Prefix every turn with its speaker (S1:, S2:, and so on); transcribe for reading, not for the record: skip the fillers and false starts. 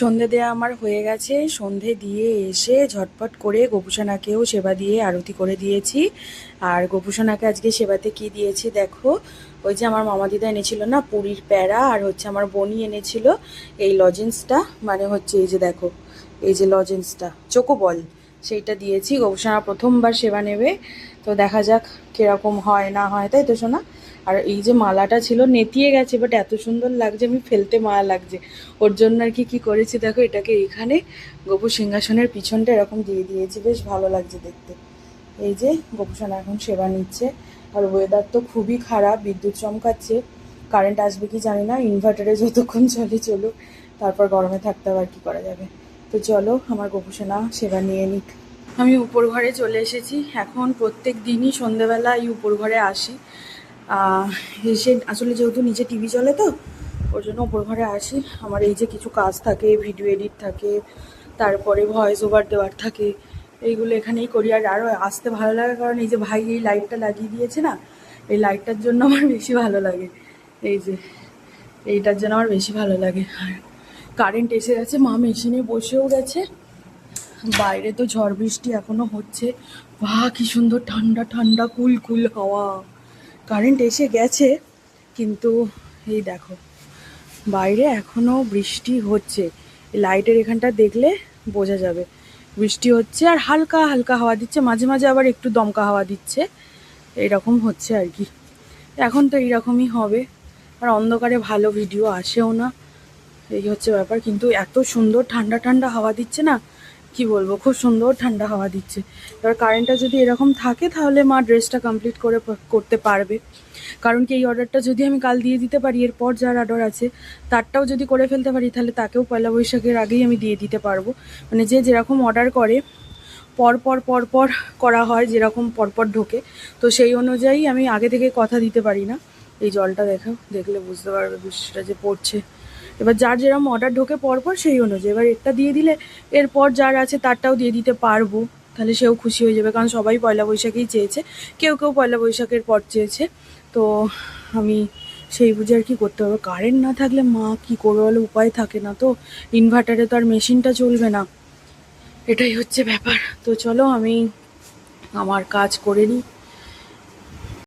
S1: সন্ধে দেওয়া আমার হয়ে গেছে। সন্ধে দিয়ে এসে ঝটপট করে গোপুসোনাকেও সেবা দিয়ে আরতি করে দিয়েছি। আর গোপুসোনাকে আজকে সেবাতে কি দিয়েছি দেখো, ওই যে আমার মামা দিদা এনেছিল না পুরীর প্যাড়া, আর হচ্ছে আমার বোনই এনেছিল এই লজেন্সটা, মানে হচ্ছে এই যে দেখো এই যে লজেন্সটা চোকোবল, সেইটা দিয়েছি। গোপুসোনা প্রথমবার সেবা নেবে, তো দেখা যাক কিরকম হয় না হয়, তাই তো শোনা। আর এই যে মালাটা ছিল নেতিয়ে গেছে, বাট এত সুন্দর লাগছে, আমি ফেলতে মায়া লাগছে ওর জন্য আর কি করেছি দেখো, এটাকে এইখানে গোপু সিংহাসনের পিছনটা এরকম দিয়ে দিয়েছি, বেশ ভালো লাগছে দেখতে। এই যে গোপুসোনা এখন সেবা নিচ্ছে। আর ওয়েদার তো খুবই খারাপ, বিদ্যুৎ চমকাচ্ছে, কারেন্ট আসবে কি জানি না। ইনভার্টারে যতক্ষণ চলে চলুক, তারপর গরমে থাকতে আবার কি করা যাবে। তো চলো আমার গোপুসোনা সেবা নিয়ে নিক। আমি উপর ঘরে চলে এসেছি। এখন প্রত্যেক দিনই সন্ধেবেলা এই উপর ঘরে আসি, এসে আসলে যেহেতু নিচে টিভি চলে তো ওর জন্য উপর ঘরে আসি। আমার এই যে কিছু কাজ থাকে, ভিডিও এডিট থাকে, তারপরে ভয়েস ওভার দেওয়ার থাকে, এইগুলো এখানেই করি। আর আরও আসতে ভালো লাগে কারণ এই যে ভাই এই লাইটটা লাগিয়ে দিয়েছে না, এই লাইটটার জন্য আমার বেশি ভালো লাগে। এই যে এইটার জন্য আমার বেশি ভালো লাগে। আর কারেন্ট এসে গেছে, মা মেশিনে বসেও গেছে। বাইরে তো ঝড় বৃষ্টি এখনো হচ্ছে। বাহ কি সুন্দর ঠান্ডা ঠান্ডা কুল কুল হাওয়া। কারেন্ট এসে গেছে, কিন্তু এই দেখো বাইরে এখনো বৃষ্টি হচ্ছে। লাইটের এখানটা দেখলে বোঝা যাবে বৃষ্টি হচ্ছে। আর হালকা হালকা হাওয়া দিচ্ছে, মাঝে মাঝে আবার একটু দমকা হাওয়া দিচ্ছে, এইরকম হচ্ছে আর কি। এখন তো এইরকমই হবে। আর অন্ধকারে ভালো ভিডিও আসেও না, এই হচ্ছে ব্যাপার। কিন্তু এত সুন্দর ঠান্ডা ঠান্ডা হাওয়া দিচ্ছে না, কি বলবো, খুব সুন্দর ঠান্ডা হাওয়া দিচ্ছে। এবার কারেন্টটা যদি এরকম থাকে তাহলে মা ড্রেসটা কমপ্লিট করতে পারবে। কারণ কি এই অর্ডারটা যদি আমি কাল দিয়ে দিতে পারি, এরপর যার অর্ডার আছে তারটাও যদি করে ফেলতে পারি, তাহলে তাকেও পয়লা বৈশাখের আগেই আমি দিয়ে দিতে পারবো। মানে যে যেরকম অর্ডার করে পর পর করা হয়, যেরকম পরপর ঢোকে, তো সেই অনুযায়ী আমি আগে থেকে কথা দিতে পারি না। এই জলটা দেখলে বুঝতে পারবে বৃষ্টিটা যে পড়ছে। এবার যার যেরকম অর্ডার ঢোকে পরপর সেই অনুযায়ী এবার একটা দিয়ে দিলে এরপর যার আছে তারটাও দিয়ে দিতে পারবো, তাহলে সেও খুশি হয়ে যাবে। কারণ সবাই পয়লা বৈশাখেই চেয়েছে, কেউ কেউ পয়লা বৈশাখের পর চেয়েছে। তো আমি সেই বুঝে আর কি করতে হবে। কারেন্ট না থাকলে মা কি করবে বলে, উপায় থাকে না তো। ইনভার্টারে তো আর মেশিনটা চলবে না, এটাই হচ্ছে ব্যাপার। তো চলো আমি আমার কাজ করে নিই।